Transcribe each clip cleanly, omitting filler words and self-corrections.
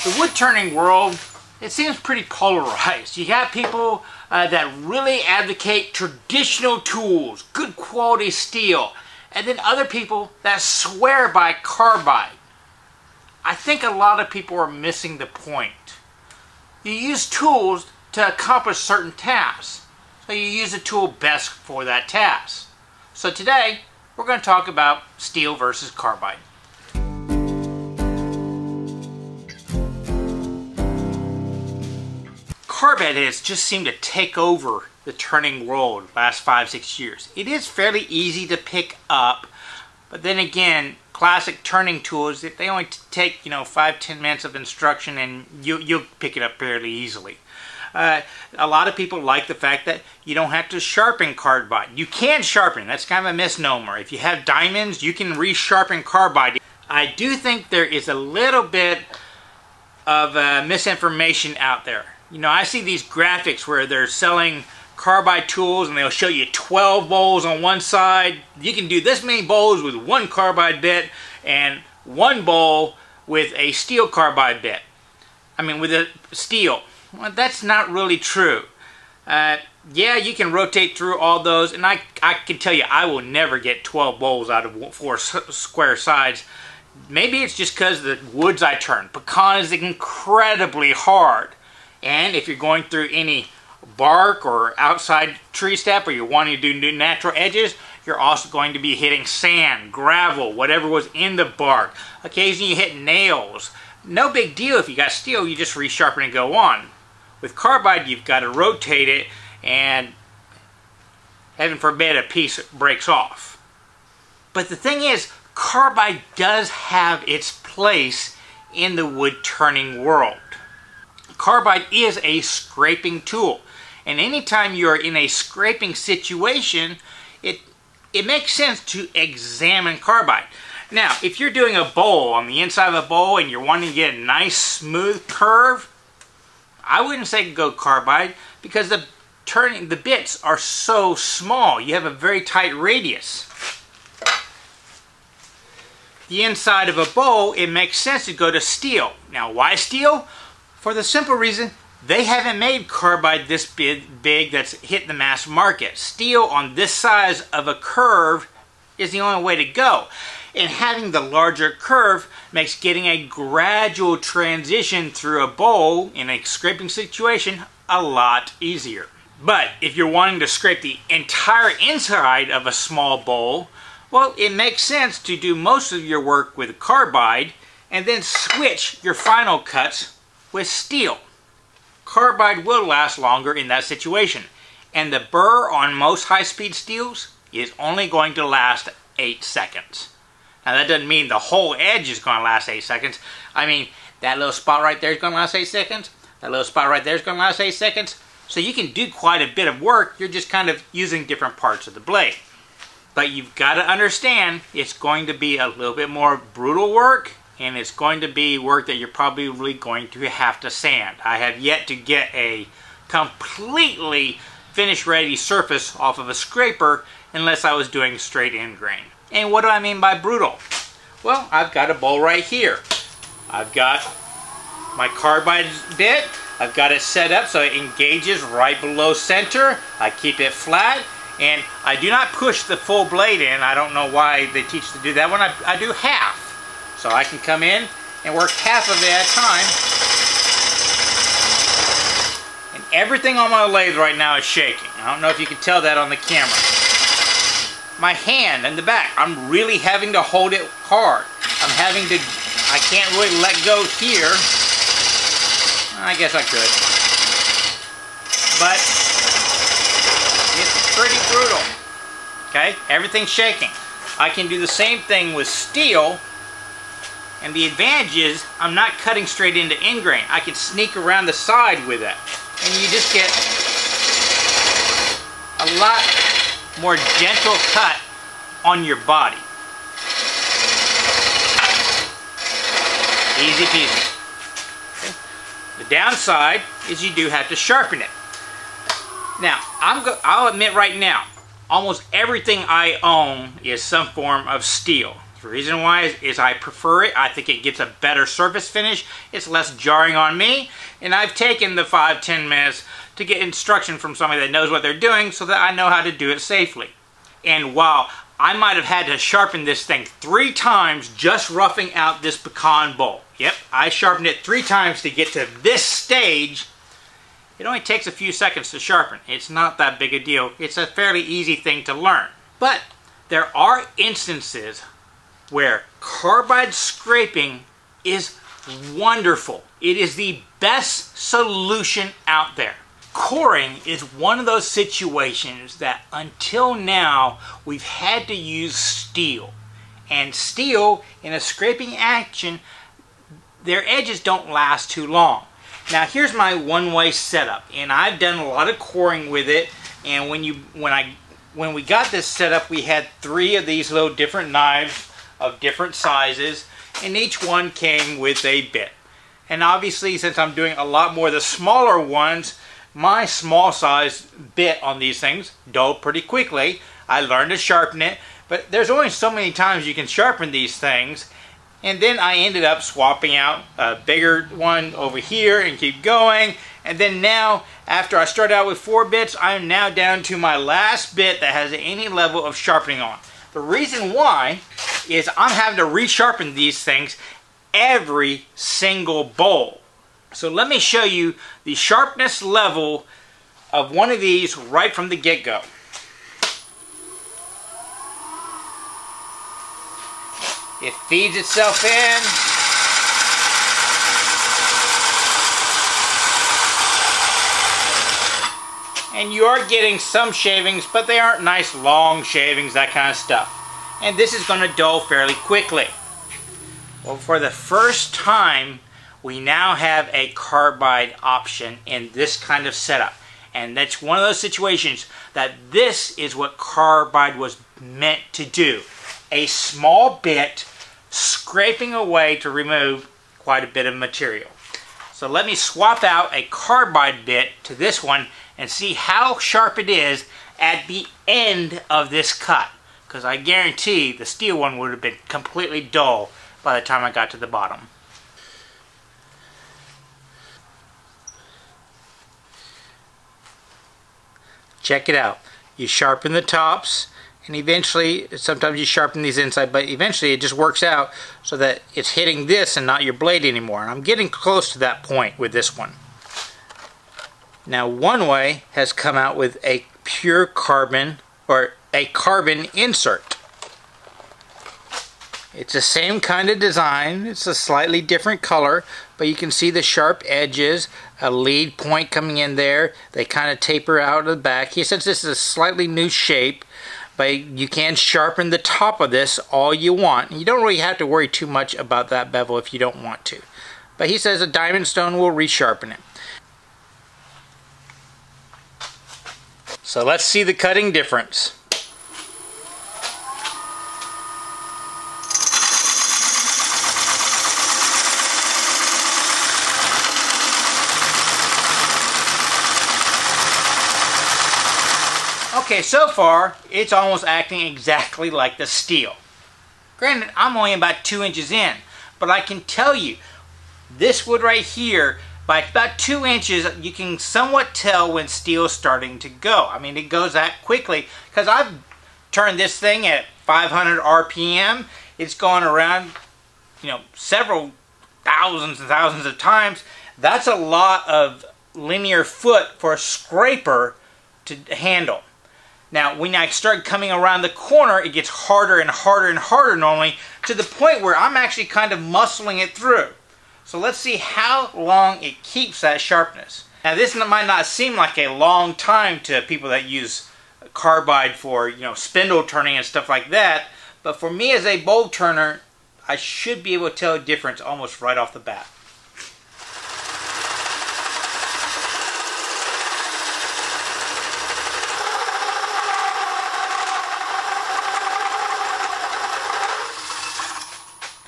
The wood turning world, it seems pretty polarized. You got people that really advocate traditional tools, good quality steel, and then other people that swear by carbide. I think a lot of people are missing the point. You use tools to accomplish certain tasks, so you use the tool best for that task. So today, we're going to talk about steel versus carbide. Carbide has just seemed to take over the turning world the last 5-6 years. It is fairly easy to pick up, but then again, classic turning tools, they only take 5-10 minutes of instruction and you'll pick it up fairly easily. A lot of people like the fact that you don't have to sharpen carbide. You can sharpen, that's kind of a misnomer. If you have diamonds, you can re-sharpen carbide. I do think there is a little bit of misinformation out there. I see these graphics where they're selling carbide tools and they'll show you 12 bowls on one side. You can do this many bowls with one carbide bit and one bowl with a steel carbide bit. With a steel. Well, that's not really true. Yeah, you can rotate through all those, and I can tell you I will never get 12 bowls out of 4 square sides. Maybe it's just because of the woods I turn. Pecan is incredibly hard. And if you're going through any bark or outside tree step or you're wanting to do natural edges, you're also going to be hitting sand, gravel, whatever was in the bark. Occasionally you hit nails. No big deal if you got steel, you just resharpen and go on. With carbide, you've got to rotate it and heaven forbid a piece breaks off. But the thing is, carbide does have its place in the wood turning world. Carbide is a scraping tool, and anytime you're in a scraping situation, it makes sense to examine carbide. Now, if you're doing a bowl on the inside of a bowl and you're wanting to get a nice smooth curve, I wouldn't say go carbide because the bits are so small. You have a very tight radius. The inside of a bowl, it makes sense to go to steel. Now, why steel? For the simple reason, they haven't made carbide this big that's hit the mass market. Steel on this size of a curve is the only way to go. And having the larger curve makes getting a gradual transition through a bowl in a scraping situation a lot easier. But if you're wanting to scrape the entire inside of a small bowl, well, it makes sense to do most of your work with carbide and then switch your final cuts with steel. Carbide will last longer in that situation, and the burr on most high-speed steels is only going to last 8 seconds. Now that doesn't mean the whole edge is going to last 8 seconds. That little spot right there is going to last 8 seconds. That little spot right there is going to last 8 seconds. So you can do quite a bit of work. You're just kind of using different parts of the blade. But you've got to understand it's going to be a little bit more brutal work, and it's going to be work that you're probably going to have to sand. I have yet to get a completely finished ready surface off of a scraper unless I was doing straight end grain. And what do I mean by brutal? Well, I've got a bowl right here. I've got my carbide bit. I've got it set up so it engages right below center. I keep it flat, and I do not push the full blade in. I don't know why they teach to do that one. I do half. So I can come in and work half of it at a time. And everything on my lathe right now is shaking. I don't know if you can tell that on the camera. My hand in the back, I'm really having to hold it hard. I can't really let go here. I guess I could. But it's pretty brutal. Okay, everything's shaking. I can do the same thing with steel. And the advantage is, I'm not cutting straight into end grain. I can sneak around the side with it. And you just get a lot more gentle cut on your body. Easy peasy. Okay. The downside is you do have to sharpen it. Now, I'll admit right now, almost everything I own is some form of steel. The reason why is I prefer it. I think it gets a better surface finish. It's less jarring on me. And I've taken the 5-10 minutes to get instruction from somebody that knows what they're doing so that I know how to do it safely. And while I might have had to sharpen this thing 3 times just roughing out this pecan bowl. Yep, I sharpened it 3 times to get to this stage. It only takes a few seconds to sharpen. It's not that big a deal. It's a fairly easy thing to learn. But there are instances where carbide scraping is wonderful. It is the best solution out there. Coring is one of those situations that until now we've had to use steel. And steel in a scraping action, their edges don't last too long. Now here's my one-way setup, and I've done a lot of coring with it. And when we got this set up, we had 3 of these little different knives of different sizes, and each one came with a bit. And obviously, since I'm doing a lot more of the smaller ones, my small size bit on these things dulled pretty quickly. I learned to sharpen it, but there's only so many times you can sharpen these things. And then I ended up swapping out a bigger one over here and keep going. And then now, after I started out with 4 bits, I'm now down to my last bit that has any level of sharpening on. The reason why is I'm having to resharpen these things every single bowl. So let me show you the sharpness level of one of these right from the get-go. It feeds itself in. And you are getting some shavings, but they aren't nice long shavings, that kind of stuff. And this is going to dull fairly quickly. Well, for the first time, we now have a carbide option in this kind of setup. And that's one of those situations that this is what carbide was meant to do. A small bit scraping away to remove quite a bit of material. So let me swap out a carbide bit to this one and see how sharp it is at the end of this cut. Because I guarantee the steel one would have been completely dull by the time I got to the bottom. Check it out. You sharpen the tops, and eventually, sometimes you sharpen these inside, but eventually it just works out so that it's hitting this and not your blade anymore. And I'm getting close to that point with this one. Now, Oneway has come out with a pure carbon, or a carbon insert. It's the same kind of design. It's a slightly different color, but you can see the sharp edges, a lead point coming in there. They kind of taper out of the back. He says this is a slightly new shape, but you can sharpen the top of this all you want. You don't really have to worry too much about that bevel if you don't want to. But he says a diamond stone will resharpen it. So let's see the cutting difference. Okay, so far, it's almost acting exactly like the steel. Granted, I'm only about 2 inches in, but I can tell you, this wood right here, by about 2 inches, you can somewhat tell when steel's starting to go. I mean, it goes that quickly, because I've turned this thing at 500 RPM. It's gone around, several thousands and thousands of times. That's a lot of linear foot for a scraper to handle. Now, when I start coming around the corner, it gets harder and harder and harder normally, to the point where I'm actually kind of muscling it through. So let's see how long it keeps that sharpness. Now, this might not seem like a long time to people that use carbide for, spindle turning and stuff like that, but for me as a bowl turner, I should be able to tell a difference almost right off the bat.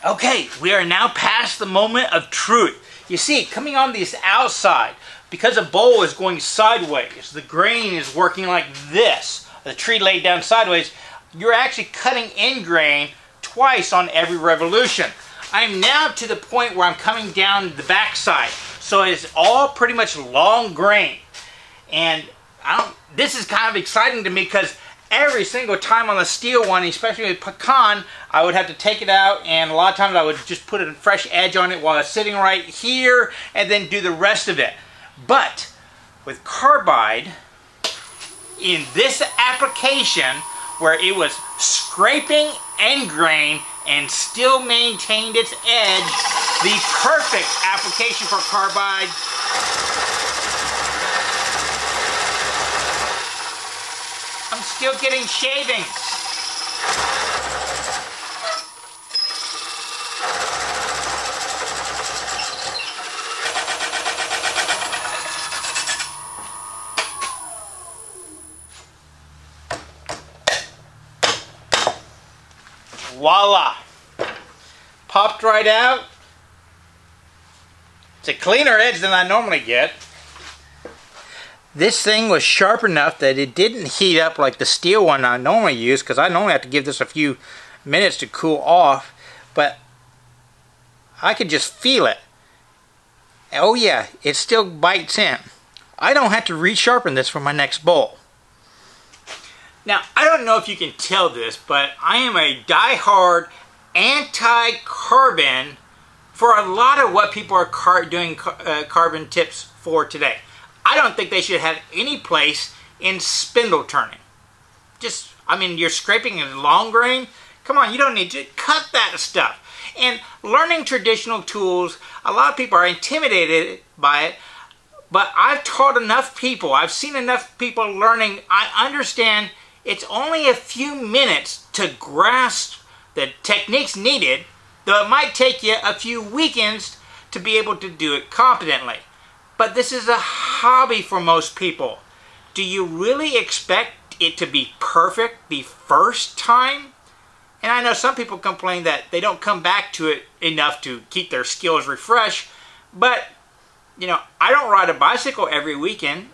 Okay, we are now past the moment of truth. You see, coming on this outside, because the bowl is going sideways, the grain is working like this, the tree laid down sideways, you're actually cutting in grain twice on every revolution. I'm now to the point where I'm coming down the backside, so it's all pretty much long grain. And this is kind of exciting to me because every single time on the steel one, especially with pecan, I would have to take it out, and a lot of times I would just put a fresh edge on it while it's sitting right here and then do the rest of it. But with carbide, in this application where it was scraping end grain and still maintained its edge, the perfect application for carbide. I'm still getting shavings. Voila! Popped right out. It's a cleaner edge than I normally get. This thing was sharp enough that it didn't heat up like the steel one I normally use, because I normally have to give this a few minutes to cool off, but I could just feel it. Oh yeah, it still bites in. I don't have to resharpen this for my next bowl. Now, I don't know if you can tell this, but I am a die-hard anti-carbon for a lot of what people are doing carbon tips for today. I don't think they should have any place in spindle turning. Just, I mean, you're scraping in long grain. Come on, you don't need to cut that stuff. And learning traditional tools, a lot of people are intimidated by it, but I've taught enough people, I've seen enough people learning, I understand it's only a few minutes to grasp the techniques needed, though it might take you a few weekends to be able to do it competently. But this is a hobby for most people. Do you really expect it to be perfect the first time? And I know some people complain that they don't come back to it enough to keep their skills refreshed, but you know, I don't ride a bicycle every weekend.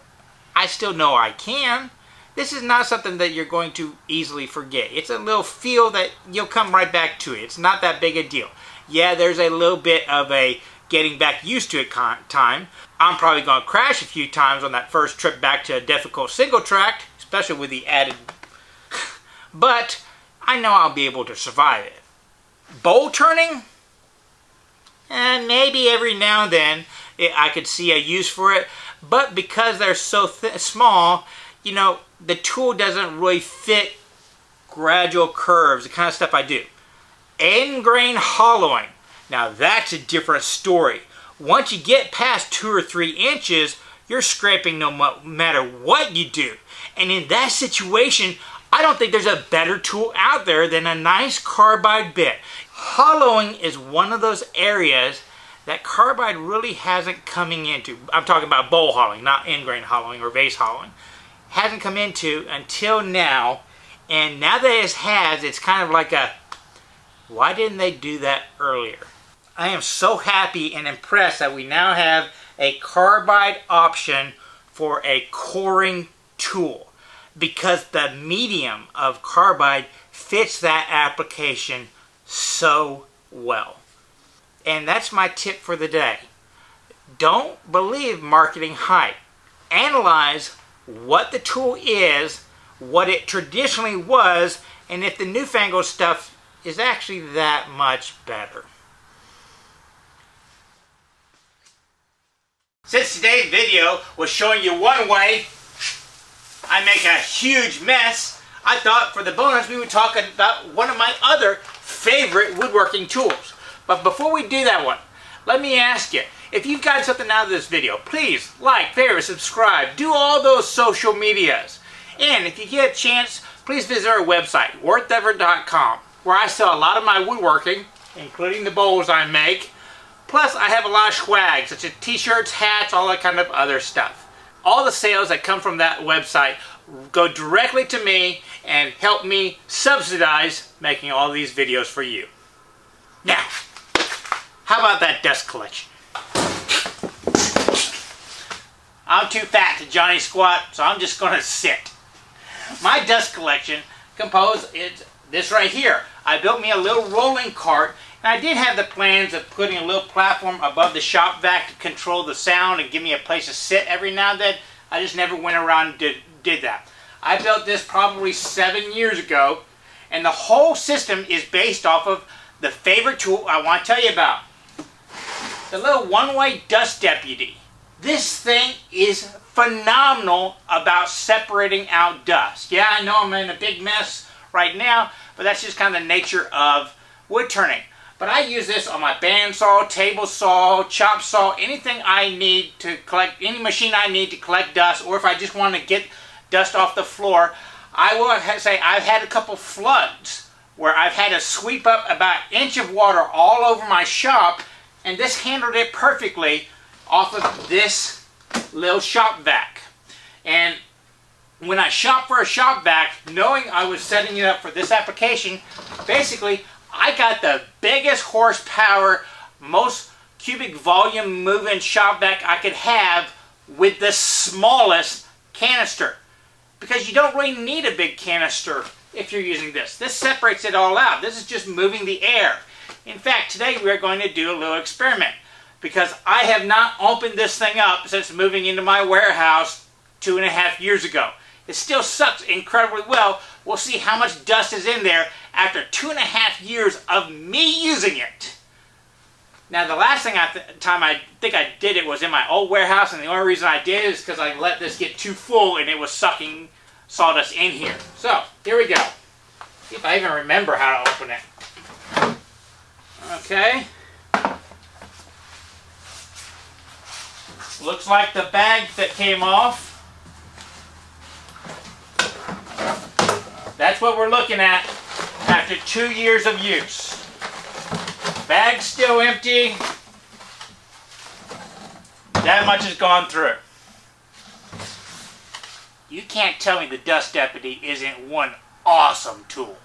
I still know I can. This is not something that you're going to easily forget. It's a little feel that you'll come right back to it. It's not that big a deal. Yeah, there's a little bit of a getting back used to it time. I'm probably going to crash a few times on that first trip back to a difficult single track, especially with the added... but I know I'll be able to survive it. Bowl turning? Maybe every now and then I could see a use for it, but because they're so small, you know, the tool doesn't really fit gradual curves, the kind of stuff I do. End grain hollowing. Now that's a different story. Once you get past 2 or 3 inches, you're scraping no matter what you do. And in that situation, I don't think there's a better tool out there than a nice carbide bit. Hollowing is one of those areas that carbide really hasn't coming into. I'm talking about bowl hollowing, not end grain hollowing or vase hollowing. Hasn't come into until now, and now that it has, it's kind of like a, why didn't they do that earlier? I am so happy and impressed that we now have a carbide option for a coring tool, because the medium of carbide fits that application so well. And that's my tip for the day. Don't believe marketing hype. Analyze what the tool is, what it traditionally was, and if the newfangled stuff is actually that much better. Since today's video was showing you one way I make a huge mess, I thought for the bonus we would talk about one of my other favorite woodworking tools. But before we do that one, let me ask you, if you've gotten something out of this video, please like, favorite, subscribe, do all those social medias. And if you get a chance, please visit our website, wortheffort.com, where I sell a lot of my woodworking, including the bowls I make. Plus, I have a lot of swag, such as t-shirts, hats, all that kind of other stuff. All the sales that come from that website go directly to me and help me subsidize making all these videos for you. Now, how about that dust collection? I'm too fat to Johnny squat, so I'm just going to sit. My dust collection composed is this right here. I built me a little rolling cart, and I did have the plans of putting a little platform above the shop vac to control the sound and give me a place to sit every now and then. I just never went around and did that. I built this probably 7 years ago, and the whole system is based off of the favorite tool I want to tell you about. The little Oneway Dust Deputy. This thing is phenomenal about separating out dust. Yeah, I know I'm in a big mess right now, but that's just kind of the nature of wood turning. But I use this on my bandsaw, table saw, chop saw, anything I need to collect, any machine I need to collect dust, or if I just want to get dust off the floor. I will say I've had a couple floods where I've had to sweep up about an inch of water all over my shop, and this handled it perfectly off of this little shop vac. And when I shopped for a shop vac, knowing I was setting it up for this application, basically I got the biggest horsepower, most cubic volume moving shop vac I could have with the smallest canister. Because you don't really need a big canister if you're using this. This separates it all out. This is just moving the air. In fact, today we are going to do a little experiment, because I have not opened this thing up since moving into my warehouse 2.5 years ago. It still sucks incredibly well. We'll see how much dust is in there after 2.5 years of me using it. Now, the last time I think I did it was in my old warehouse, and the only reason I did is because I let this get too full and it was sucking sawdust in here. So, here we go. See if I even remember how to open it. Okay. Looks like the bag that came off. That's what we're looking at after 2 years of use. Bag's still empty. That much has gone through. You can't tell me the Dust Deputy isn't one awesome tool.